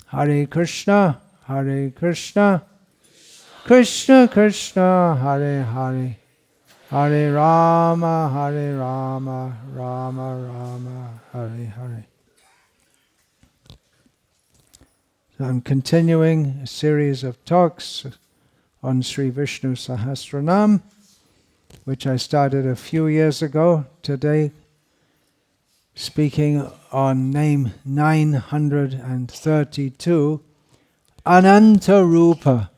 Hare Krishna, Hare Krishna, Krishna Krishna, Hare Hare, Hare Rama, Hare Rama, Rama Rama, Hare Hare. So I'm continuing a series of talks on Sri Visnu-sahasranama, which I started a few years ago. Today, speaking on name 932, Ananta-rupa.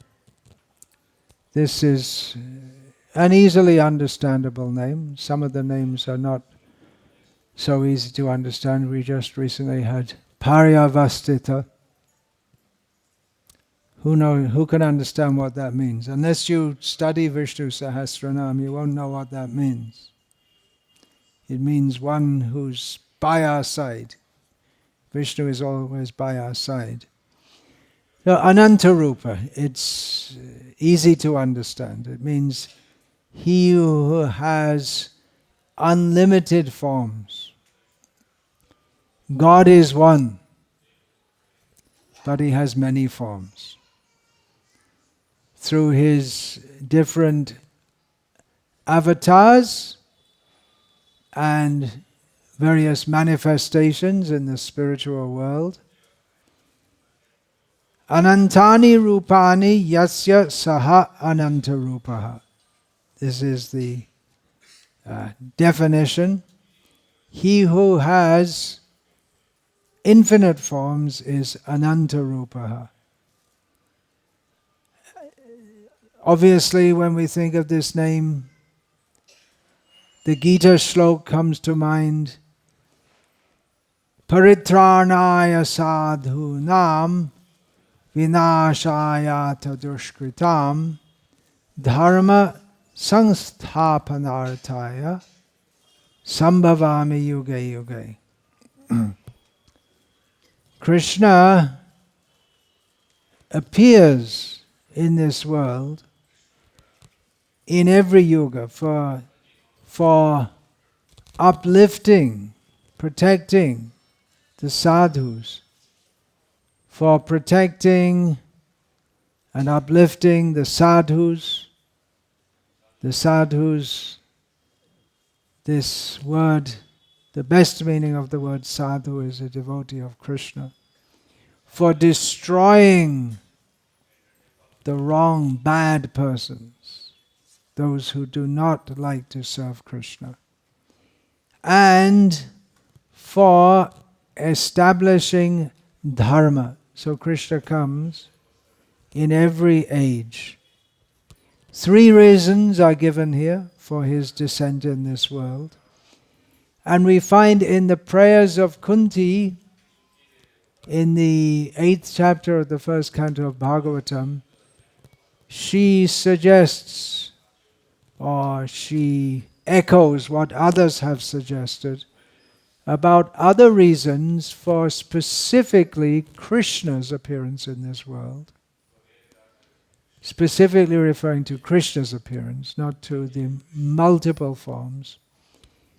This is an easily understandable name. Some of the names are not so easy to understand. We just recently had Paryavastita. Who can understand what that means? Unless you study Vishnu Sahasranama, you won't know what that means. It means one who's by our side. Vishnu is always by our side. So Ananta-rupa, it's easy to understand. It means he who has unlimited forms. God is one, but he has many forms. Through his different avatars and various manifestations in the spiritual world. Anantani rupani yasya saha ananta-rupaha. This is the definition. He who has infinite forms is Ananta-rupaha. Obviously, when we think of this name, the Gita shlok comes to mind. Paritranaya sadhu nam vinashaya tadushkritam dharma samsthapanarthaya sambhavami yuge yuge. Krishna appears in this world in every yuga for uplifting, protecting the sadhus, for protecting and uplifting the sadhus. The sadhus, this word, the best meaning of the word sadhu is a devotee of Krishna. For destroying the wrong, bad persons, those who do not like to serve Krishna. And for establishing dharma. So Krishna comes in every age. 3 reasons are given here for his descent in this world. And we find in the prayers of Kunti, in the 8th chapter of the 1st canto of Bhagavatam, she suggests or she echoes what others have suggested about other reasons for specifically Krishna's appearance in this world. Specifically referring to Krishna's appearance, not to the multiple forms.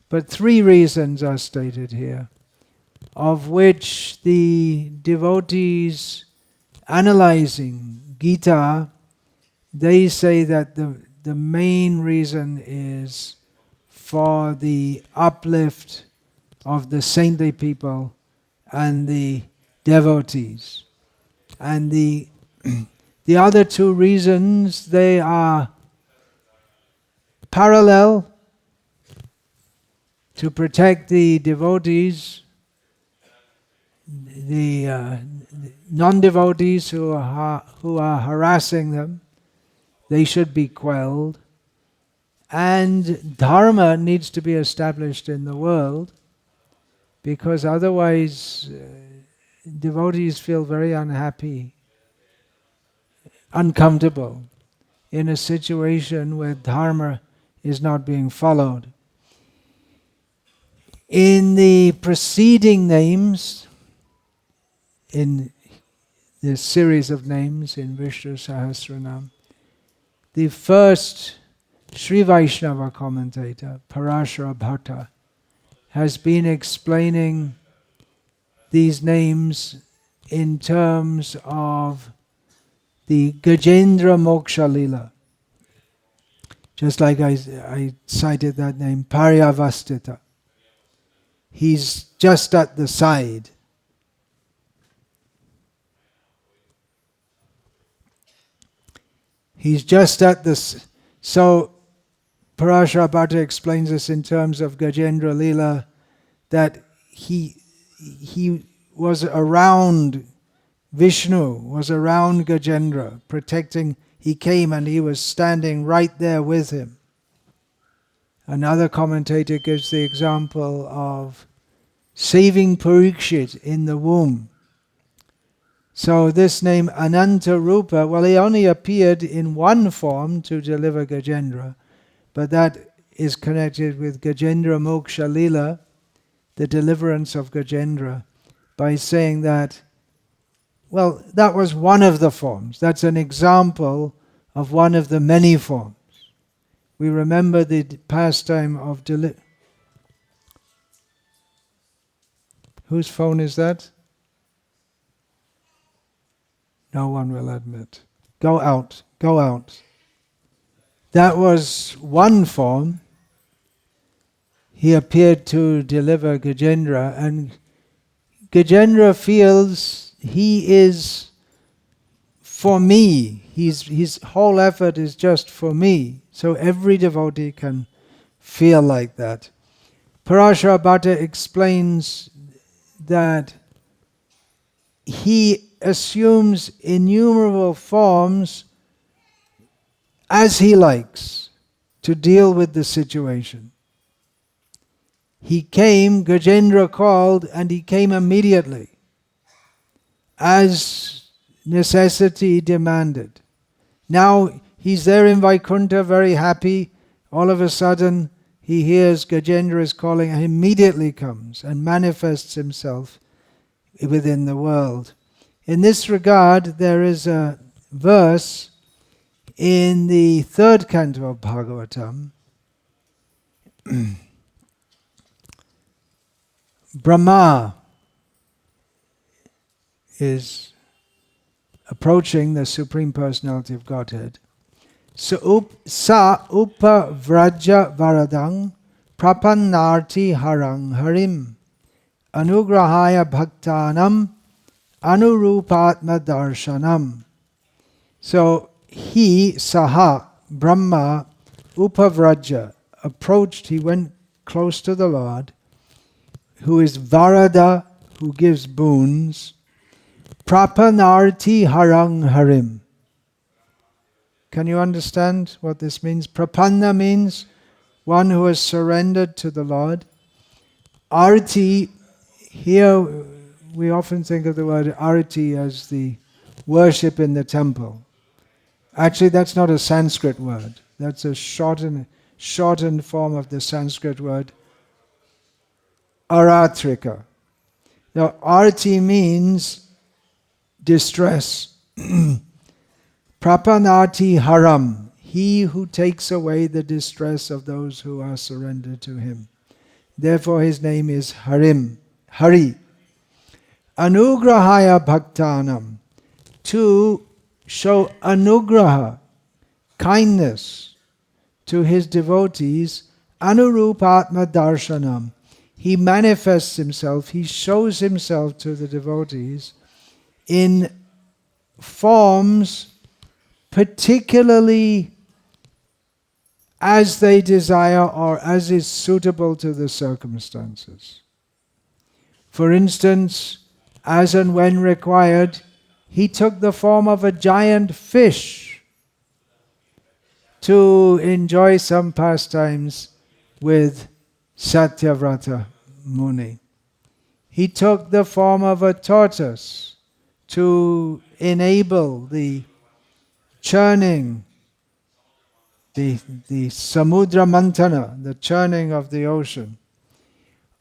But 3 reasons are stated here, of which the devotees analyzing Gita, they say that the main reason is for the uplift of the saintly people and the devotees. And the other 2 reasons, they are parallel, to protect the devotees, the non-devotees who are harassing them. They should be quelled. And dharma needs to be established in the world, because otherwise devotees feel very unhappy, uncomfortable in a situation where dharma is not being followed. In the preceding names, in this series of names in Visnu-sahasranama, the first Sri Vaishnava commentator, Parashara Bhatta, has been explaining these names in terms of the Gajendra Moksha Lila. Just like I cited that name, Paryavastita. He's just at the side. He's just at this. So Parashara Bhatta explains this in terms of Gajendra Lila, that he was around Vishnu, was around Gajendra, protecting. He came and he was standing right there with him. Another commentator gives the example of saving Parikshit in the womb. So this name Ananta-rupa, well, he only appeared in one form to deliver Gajendra, but that is connected with Gajendra Moksha Lila, the deliverance of Gajendra, by saying that, well, that was one of the forms. That's an example of one of the many forms. We remember the pastime of Whose phone is that? No one will admit. Go out, go out. That was one form. He appeared to deliver Gajendra, and Gajendra feels he is for me. His whole effort is just for me. So every devotee can feel like that. Parashara Bhatta explains that he assumes innumerable forms as he likes to deal with the situation. He came, Gajendra called, and he came immediately, as necessity demanded. Now he's there in Vaikuntha, very happy. All of a sudden he hears Gajendra is calling, and immediately comes and manifests himself within the world. In this regard, there is a verse in the 3rd canto of Bhagavatam. Brahma is approaching the Supreme Personality of Godhead. Sa upavraja varadang prapannarti harang harim anugrahaya bhaktanam anurupatma darshanam. So he, Saha, Brahma, upavraja, approached, he went close to the Lord, who is Varada, who gives boons, prapanarti harang harim. Can you understand what this means? Prapanna means one who has surrendered to the Lord. Arti, here we often think of the word arti as the worship in the temple. Actually, that's not a Sanskrit word. That's a shortened form of the Sanskrit word aratrika. Now, arti means distress. Prapanati haram, he who takes away the distress of those who are surrendered to him. Therefore his name is Harim, Hari. Anugrahaya bhaktanam, to show anugraha, kindness to his devotees. Anurupatma darshanam, he manifests himself, he shows himself to the devotees in forms particularly as they desire or as is suitable to the circumstances. For instance, as and when required, he took the form of a giant fish to enjoy some pastimes with Satyavrata Muni. He took the form of a tortoise to enable the churning, the samudra mantana, the churning of the ocean.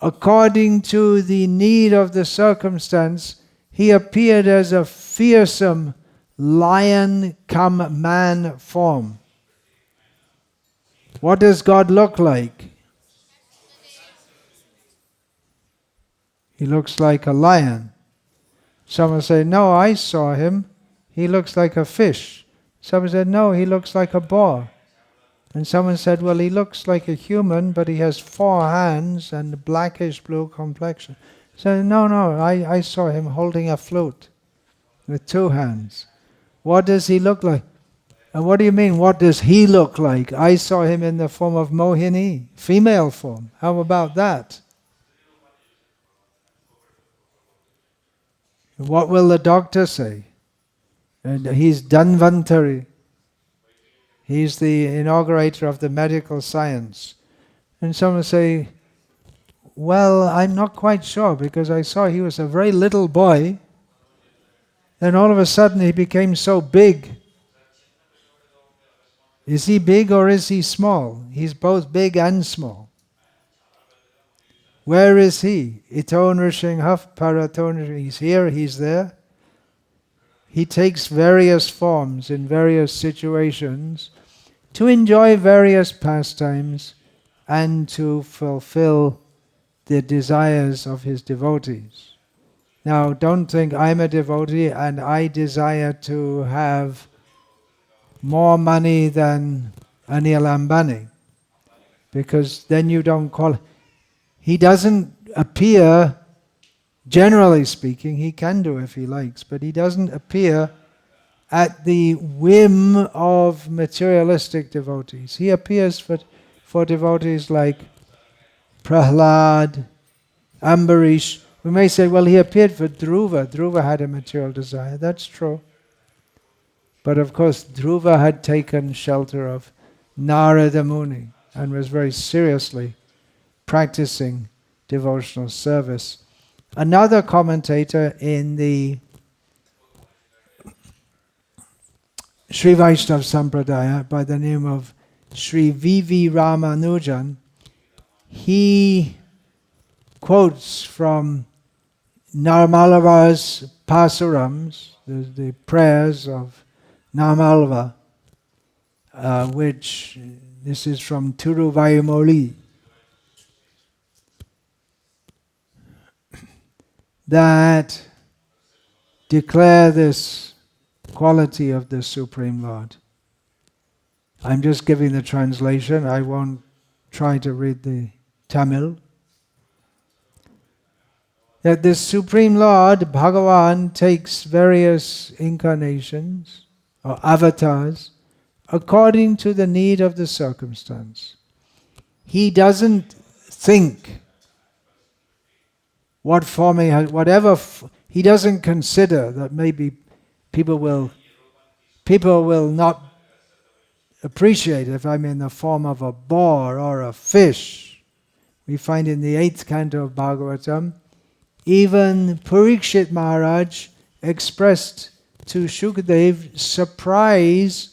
According to the need of the circumstance, he appeared as a fearsome lion come man form. What does God look like? He looks like a lion. Someone said, no, I saw him. He looks like a fish. Someone said, no, he looks like a boar. And someone said, well, he looks like a human, but he has 4 hands and a blackish blue complexion. So no, I saw him holding a flute with 2 hands. What does he look like? And what do you mean, what does he look like? I saw him in the form of Mohini, female form. How about that? What will the doctor say? And he's Dhanvantari. He's the inaugurator of the medical science. And someone say, well, I'm not quite sure, because I saw he was a very little boy. Then all of a sudden he became so big. Is he big or is he small? He's both big and small. Where is he? Ito nrsinghaf parato nrsinghaf. He's here, he's there. He takes various forms in various situations to enjoy various pastimes and to fulfill the desires of his devotees. Now, don't think I'm a devotee and I desire to have more money than Anil Ambani, because then you don't call. He doesn't appear, generally speaking, he can do if he likes, but he doesn't appear at the whim of materialistic devotees. He appears for devotees like Prahlad, Ambarish. We may say, well, he appeared for Dhruva. Dhruva had a material desire. That's true. But of course, Dhruva had taken shelter of Narada Muni and was very seriously practicing devotional service. Another commentator in the Sri Vaishnava Sampradaya by the name of Sri V.V. Ramanujan, he quotes from Narmalava's Pasurams, the prayers of Narmalava, which this is from Tiruvayumoli, that declare this quality of the Supreme Lord. I'm just giving the translation. I won't try to read the Tamil. That the Supreme Lord, Bhagavan, takes various incarnations or avatars according to the need of the circumstance. He doesn't think what form he has, he doesn't consider that maybe people will not appreciate if I'm in the form of a boar or a fish. We find in the 8th canto of Bhagavatam, even Parikshit Maharaj expressed to Shukadev surprise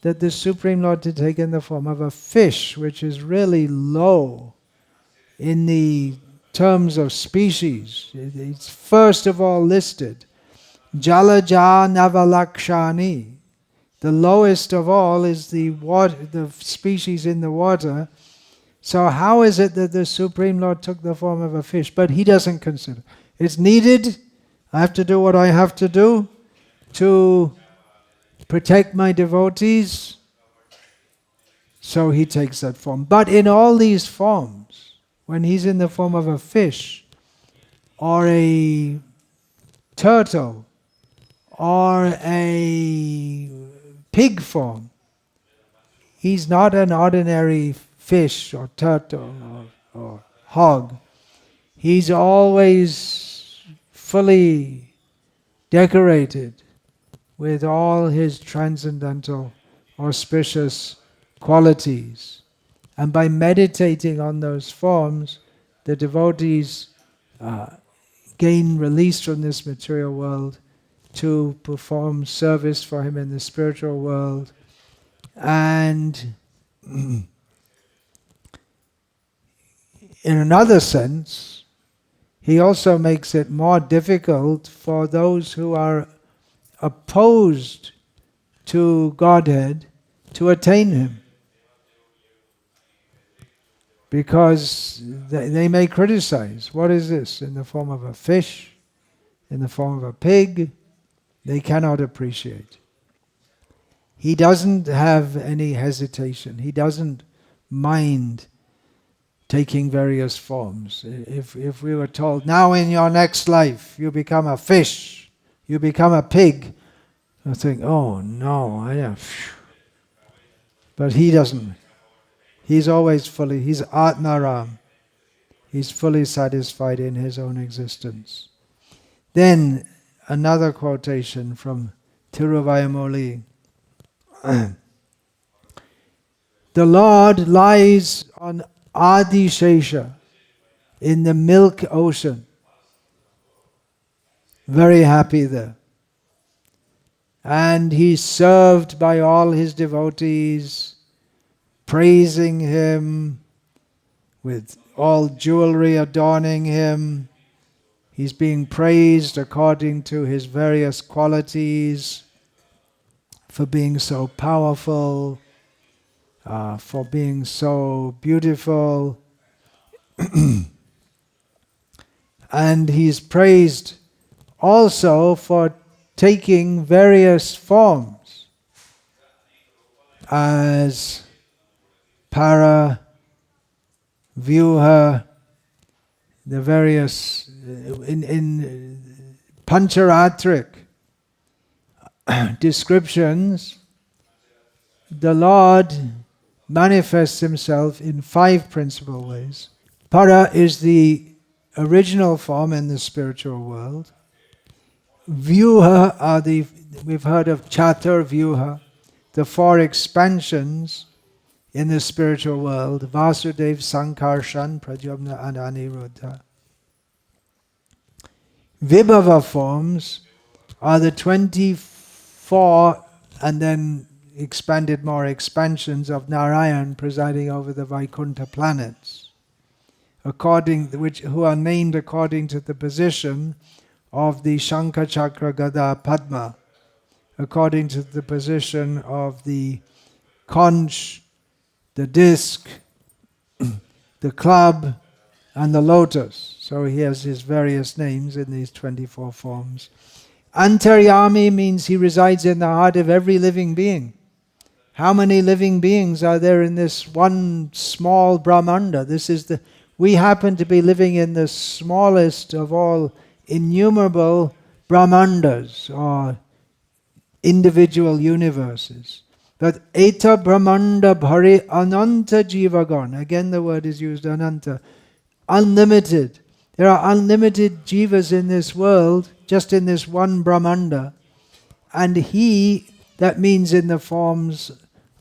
that the Supreme Lord had taken the form of a fish, which is really low in the terms of species. It's first of all listed. Jalaja Navalakshani. The lowest of all is the species in the water. So how is it that the Supreme Lord took the form of a fish? But he doesn't consider. It's needed. I have to do what I have to do to protect my devotees. So he takes that form. But in all these forms, when he's in the form of a fish, or a turtle, or a pig form, he's not an ordinary fish or turtle or hog. He's always fully decorated with all his transcendental, auspicious qualities. And by meditating on those forms, the devotees gain release from this material world to perform service for him in the spiritual world. And in another sense, he also makes it more difficult for those who are opposed to Godhead to attain him. Because they may criticize, what is this, in the form of a fish? in the form of a pig, they cannot appreciate. He doesn't have any hesitation. He doesn't mind taking various forms. If we were told, now in your next life you become a fish, you become a pig, I think, oh no, I am. But he doesn't. He's always fully, he's Atmaram. He's fully satisfied in his own existence. Then another quotation from Tiruvayamoli. The Lord lies on Adishesha in the milk ocean. Very happy there. And he's served by all his devotees, praising him, with all jewelry adorning him. He's being praised according to his various qualities, for being so powerful, for being so beautiful. And he's praised also for taking various forms as para, vyuha, the various in Pancharatric descriptions. The Lord manifests himself in 5 principal ways. Para is the original form in the spiritual world. Vyuha are we've heard of Chatur Vyuha, the 4 expansions in the spiritual world, Vasudev, Sankarshan, Pradyumna and Aniruddha. Vibhava forms are the 24 and then expanded more expansions of Narayan presiding over the Vaikuntha planets, who are named according to the position of the Shankha Chakra Gada Padma, according to the position of the conch, the disc, the club, and the lotus. So he has his various names in these 24 forms. Antaryami means he resides in the heart of every living being. How many living beings are there in this one small Brahmanda? We happen to be living in the smallest of all innumerable Brahmandas, or individual universes. But Eta Brahmanda Bhari Ananta Jivagan. Again the word is used, Ananta. Unlimited. There are unlimited jivas in this world, just in this one Brahmanda. And that means in the forms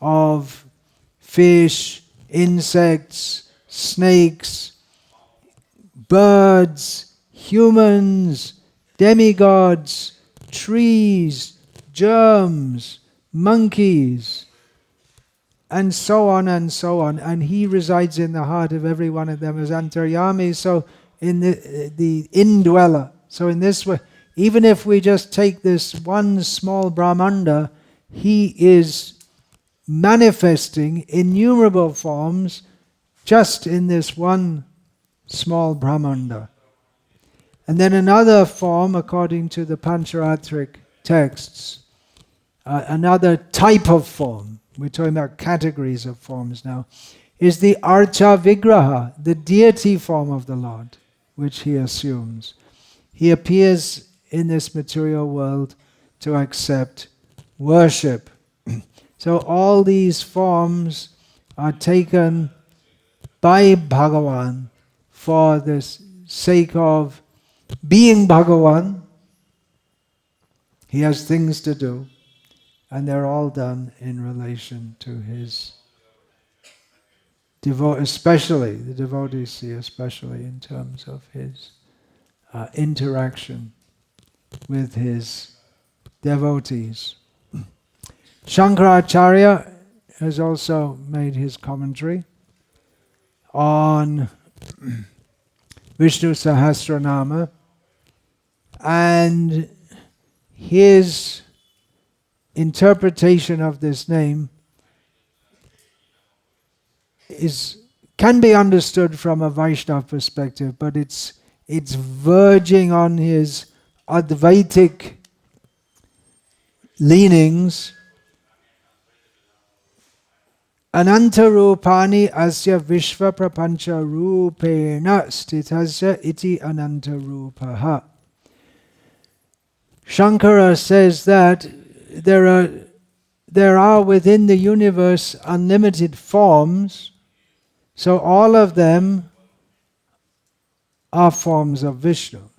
of fish, insects, snakes, birds, humans, demigods, trees, germs, monkeys, and so on and so on. And he resides in the heart of every one of them as Antaryami, so in the indweller. So in this way, even if we just take this one small Brahmanda, he is manifesting innumerable forms just in this one small Brahmanda. And then another form, according to the Pancharatric texts, another type of form, we're talking about categories of forms now, is the Archa Vigraha, the deity form of the Lord, which he assumes. He appears in this material world to accept worship. So all these forms are taken by Bhagavan for the sake of being Bhagavan. He has things to do, and they're all done in relation to his especially the devotees see, especially in terms of his interaction with his devotees. Shankaracharya has also made his commentary on Visnu-sahasranama, and his interpretation of this name can be understood from a Vaishnava perspective, but it's verging on his Advaitic leanings, Ananta-rupani asya vishva prapancha rupena stitasya iti Ananta-rupaha. Shankara says that there are within the universe unlimited forms, so all of them are forms of Vishnu.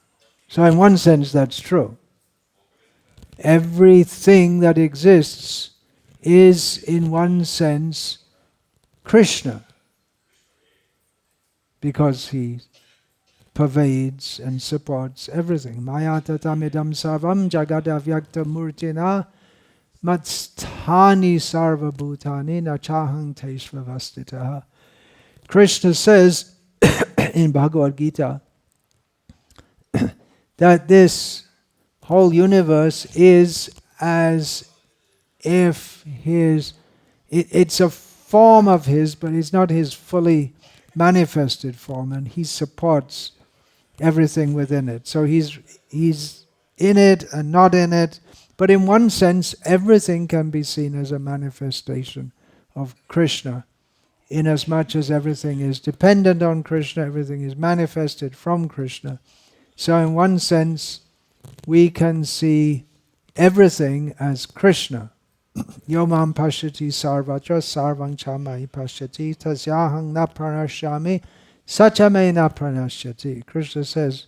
So in one sense that's true. Everything that exists is in one sense Krishna, because he pervades and supports everything. Maya tatamidam sarvam jagadavyakta murtina matsthani sarva bhutani nachahang teshvavastitaha. Krishna says in Bhagavad Gita that this whole universe is as if it's a form of his, but it's not his fully manifested form, and he supports everything within it. So he's in it and not in it, but in one sense everything can be seen as a manifestation of Krishna, in as much as everything is dependent on Krishna, everything is manifested from Krishna. So in one sense we can see everything as Krishna. Yomam pashyati sarvatra sarvang chamai pashyati tasyahang na pranashyami sachame na pranashyati. Krishna says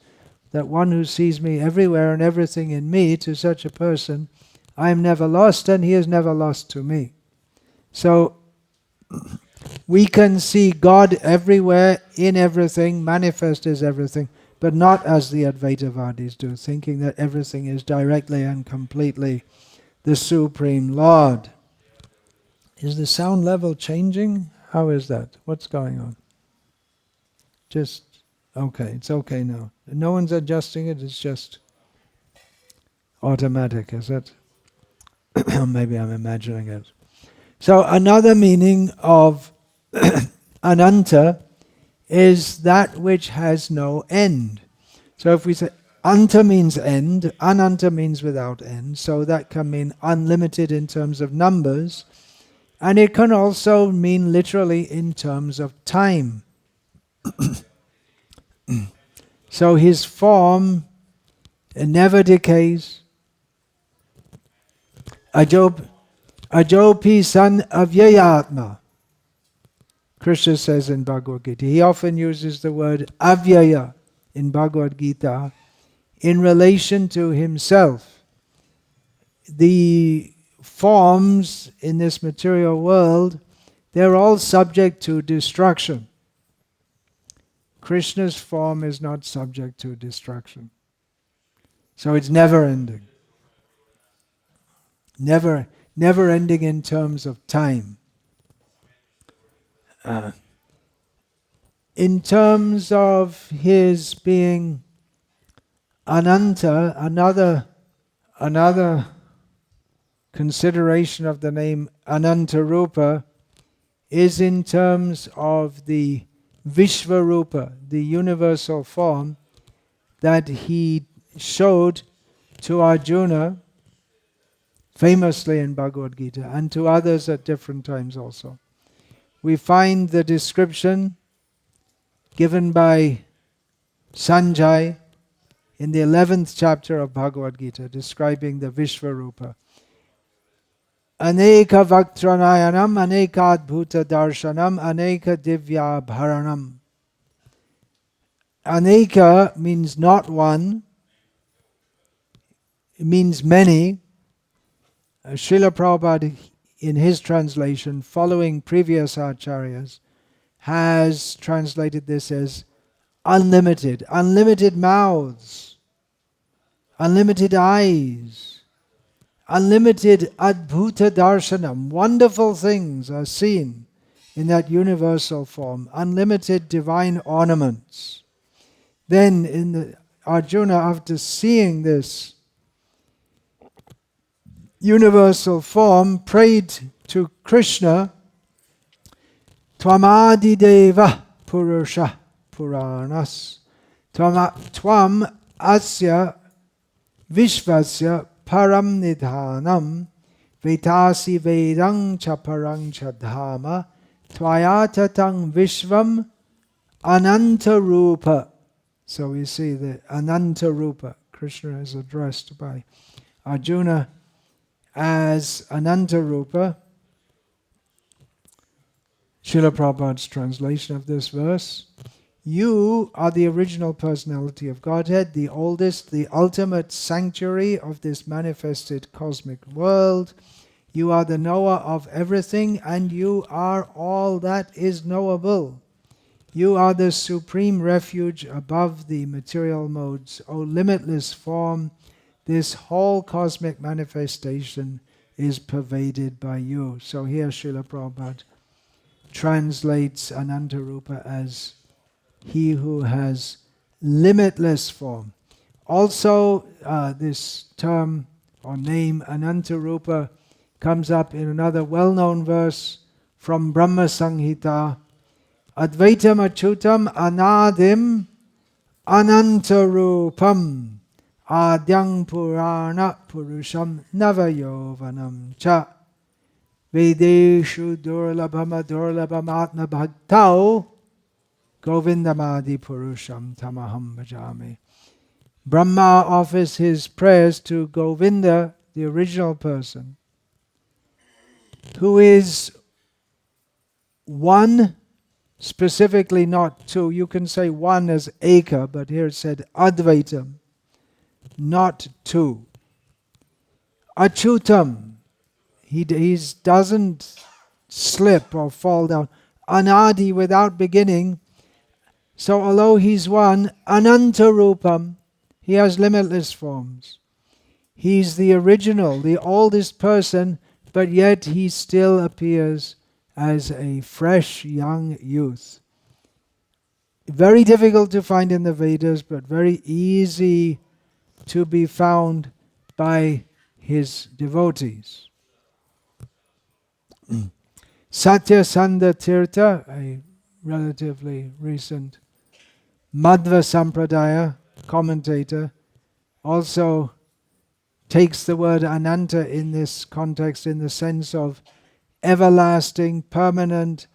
that one who sees me everywhere and everything in me, to such a person I am never lost and he is never lost to me. So we can see God everywhere, in everything, manifest as everything, but not as the Advaitavadis do, thinking that everything is directly and completely the Supreme Lord. Is the sound level changing? How is that? What's going on? Just, okay, it's okay now. No one's adjusting it, it's just automatic, is it? Maybe I'm imagining it. So another meaning of Ananta is that which has no end. So if we say Anta means end, Ananta means without end, so that can mean unlimited in terms of numbers, and it can also mean literally in terms of time. So his form never decays. Ajopi san avyayatma. Krishna says in Bhagavad Gita. He often uses the word avyaya in Bhagavad Gita in relation to himself. The forms in this material world, they're all subject to destruction. Krishna's form is not subject to destruction. So it's never ending. Never ending in terms of time. In terms of his being Ananta, another consideration of the name Ananta-rupa is in terms of the Vishvarupa, the universal form that he showed to Arjuna famously in Bhagavad Gita, and to others at different times also. We find the description given by Sanjay in the 11th chapter of Bhagavad Gita, describing the Vishvarupa. Aneka Vaktranayanam, Aneka Adbhuta Darshanam, Aneka Divya Bharanam. Aneka means not one, it means many. Srila Prabhupada, in his translation, following previous acharyas, has translated this as unlimited. Unlimited mouths, unlimited eyes, unlimited adbhuta darshanam. Wonderful things are seen in that universal form. Unlimited divine ornaments. Then Arjuna, after seeing this universal form, prayed to Krishna, Twamadi Deva Purusha Puranas. Tvam Asya Vishvasya param nidhanam vetasi vedang cha parang cha dhama tvayatatang vishvam Ananta-rupa. So we see the Ananta-rupa. Krishna is addressed by Arjuna as Ananta-rupa. Srila Prabhupada's translation of this verse. You are the original personality of Godhead, the oldest, the ultimate sanctuary of this manifested cosmic world. You are the knower of everything, and you are all that is knowable. You are the supreme refuge above the material modes. O limitless form, this whole cosmic manifestation is pervaded by you. So here Srila Prabhupada translates Ananta-rupa as he who has limitless form. Also, this term or name Ananta-rupa comes up in another well-known verse from Brahma Samhita. Advaitam achutam anadim ananta-rupam adyang purana purusham navayovanam cha vedeshu durlabham durlabham atma bhaktau govindamadi purusham tamaham bhajami. Brahma offers his prayers to Govinda, the original person, who is one, specifically not two. You can say one as eka, but here it said advaitam, not two. Achutam, he doesn't slip or fall down. Anadi, without beginning. So although he's one, Ananta-rupam, he has limitless forms. He's the original, the oldest person, but yet he still appears as a fresh young youth. Very difficult to find in the Vedas, but very easy to be found by his devotees. Satyasanda Tirtha, a relatively recent Madhva Sampradaya commentator, also takes the word Ananta in this context in the sense of everlasting, permanent,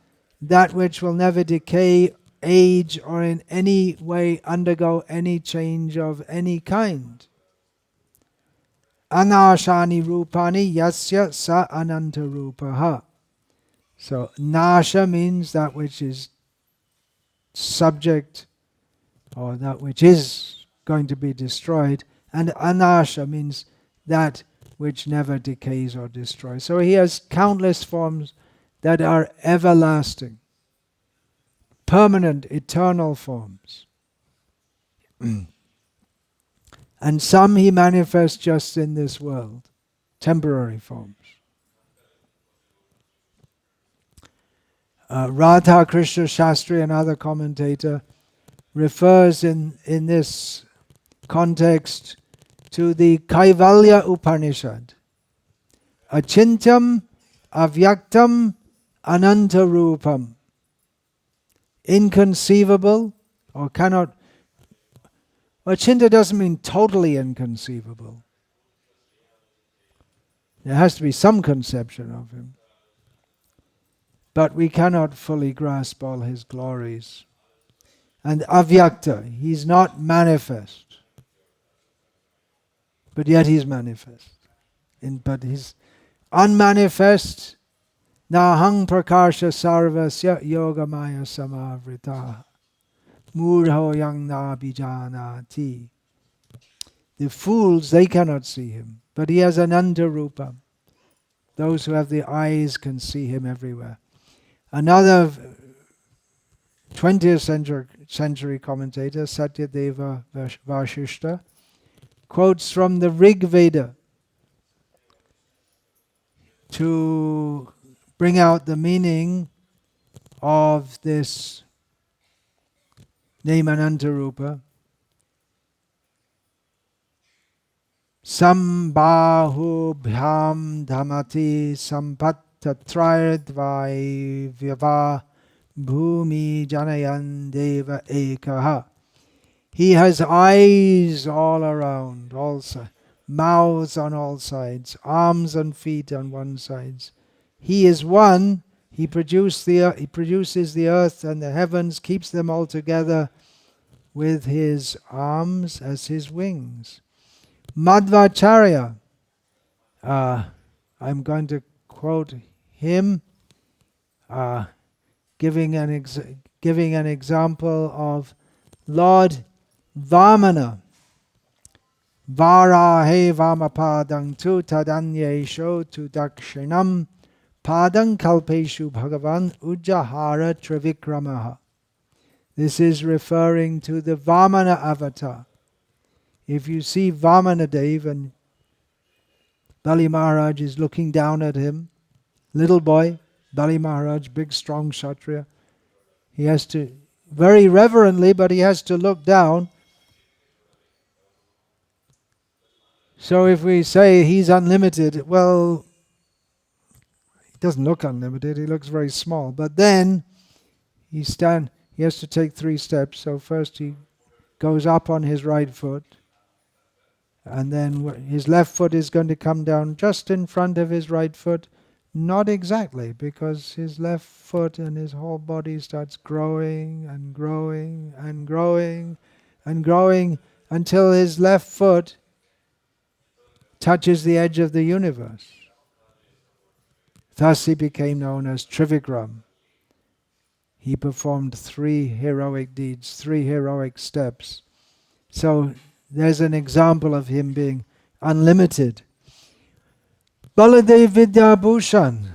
that which will never decay, age, or in any way undergo any change of any kind. Anashani rupani yasya sa ananta-rupaha. So nasha means that which is subject, or that which is going to be destroyed, and anasha means that which never decays or destroys. So he has countless forms that are everlasting, permanent, eternal forms. And some he manifests just in this world, temporary forms. Radha Krishna Shastri, another commentator, refers in this context to the Kaivalya Upanishad. Achintyam avyaktam ananta-rupam. Inconceivable, or cannot. Achinta doesn't mean totally inconceivable. There has to be some conception of him. But we cannot fully grasp all his glories. And avyakta, he's not manifest. But yet he's manifest. But he's unmanifest. Nahang prakasha sarvasya yogamaya samavrita. Murho yang na bijanati. The fools, they cannot see him. But he has Ananta-rupa. Those who have the eyes can see him everywhere. Another 20th century commentator, Satyadeva Vashishta, quotes from the Rig Veda to bring out the meaning of this name Ananta-rupa. Sambahu bhyam dhamati sampattatrayadvai vyava bhumi janayan ekaha. He has eyes all around, also mouths on all sides, arms and feet on one side. He is one. He produces the earth and the heavens, keeps them all together with his arms as his wings. Madhvacharya, I'm going to quote him, giving an example of Lord Vamana. Varahe vamapadang tu tadanyesho tu dakshinam padang kalpeshu bhagavan ujjahara trivikramaha. This is referring to the Vamana avatar. If you see Vamana Dev and Bali Maharaj is looking down at him, little boy, Bali Maharaj, big strong Kshatriya, he has to, very reverently, but he has to look down. So if we say he's unlimited, well, he doesn't look unlimited, he looks very small. But then he has to take 3 steps. So first he goes up on his right foot, and then his left foot is going to come down just in front of his right foot. Not exactly, because his left foot and his whole body starts growing and growing and growing and growing until his left foot touches the edge of the universe. Thus he became known as Trivikram. He performed 3 heroic deeds, 3 heroic steps. So there's an example of him being unlimited. Baladev Vidyabhushan,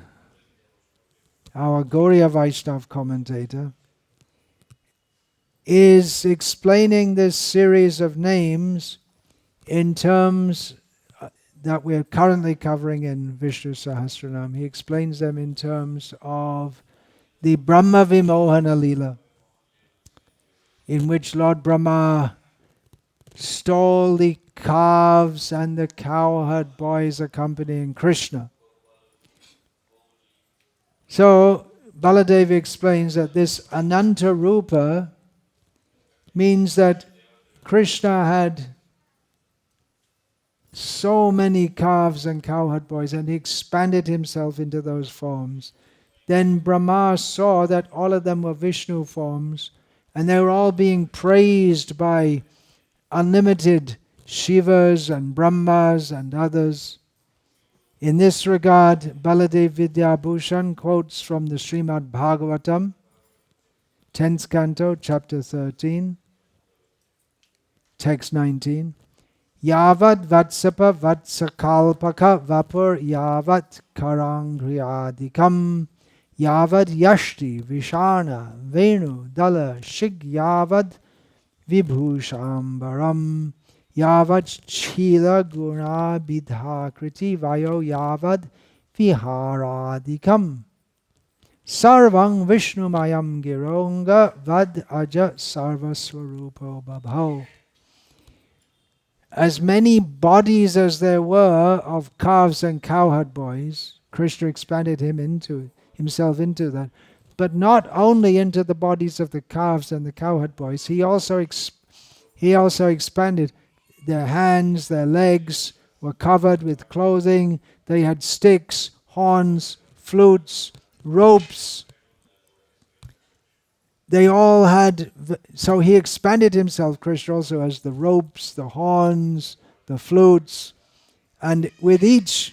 our Gauriya Vaishnav commentator, is explaining this series of names in terms that we're currently covering in Visnu-sahasranama. He explains them in terms of the Brahma Vimohana Leela, in which Lord Brahma stole the calves and the cowherd boys accompanying Krishna. So Baladev explains that this Ananta-rupa means that Krishna had so many calves and cowherd boys, and he expanded himself into those forms. Then Brahma saw that all of them were Vishnu forms, and they were all being praised by unlimited Shivas and Brahmas and others. In this regard, Baladev Vidyabhushan quotes from the Srimad Bhagavatam, 10th canto, chapter 13, text 19. Yavad vatsapa vatsakalpaka vapur yavat karangriyadikam yavad yashti vishana venu dala shig yavad vibhushambaram yavat chila guna bidhakriti vayo yavad viharadikam sarvang vishnumayam gironga vad aja sarvaswarupo babhau. As many bodies as there were of calves and cowherd boys, Krishna expanded himself into that. But not only into the bodies of the calves and the cowherd boys, he also expanded. Their hands, their legs were covered with clothing. They had sticks, horns, flutes, ropes. They all had, so he expanded himself, Krishna also has the ropes, the horns, the flutes, and with each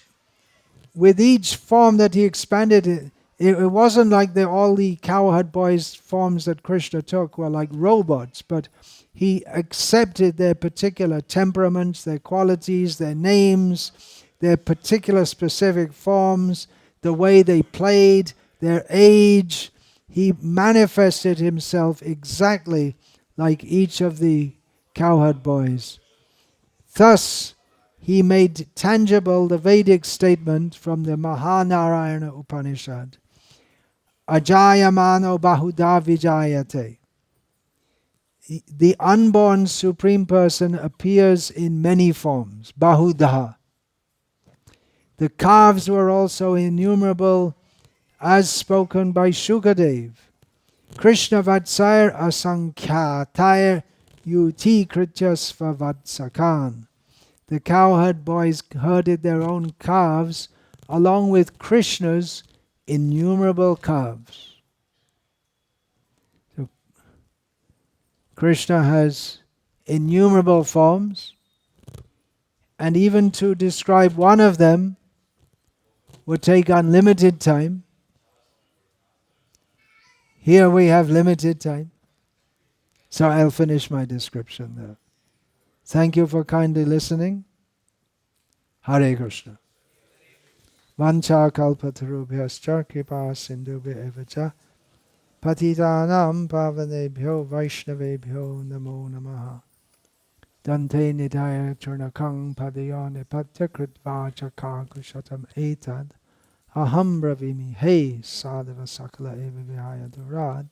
form that he expanded, it wasn't like all the cowherd boys forms that Krishna took were like robots, but he accepted their particular temperaments, their qualities, their names, their particular specific forms, the way they played, their age. He manifested himself exactly like each of the cowherd boys. Thus, he made tangible the Vedic statement from the Mahanarayana Upanishad, Ajayamano Bahuda Vijayate. The unborn Supreme Person appears in many forms, Bahuda. The calves were also innumerable, as spoken by Shukadev. Krishna Vatsair Asankhyatar Yuti Krityasva Vatsakan. The cowherd boys herded their own calves along with Krishna's innumerable calves. So Krishna has innumerable forms, and even to describe one of them would take unlimited time. Here we have limited time, so I'll finish my description there. Thank you for kindly listening. Hare Krishna. Vancha kalpatarubhyascha kripa sindhubhya eva cha patitanam pavanebhyo vaishnavebhyo namo namaha. Dante nidaya churnakang padayane patyakritva chakha kushatam etad aham bravimi hey sadhava sakala eva vihaya durad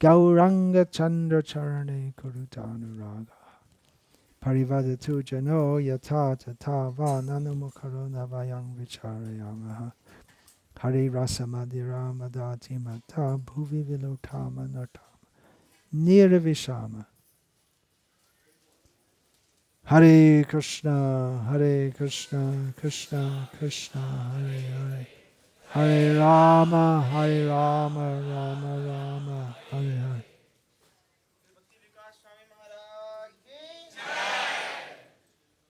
gauranga chandra charane kurutanuraga parivadatu jano yata tata va nanumukaruna vayang vicharayamaha hari rasa madhira madati mata bhuvi vilotama nartama nirvishama. Hare Krishna, Krishna Krishna, Hare Hare, Hare Rama, Rama Rama, Hare Hare.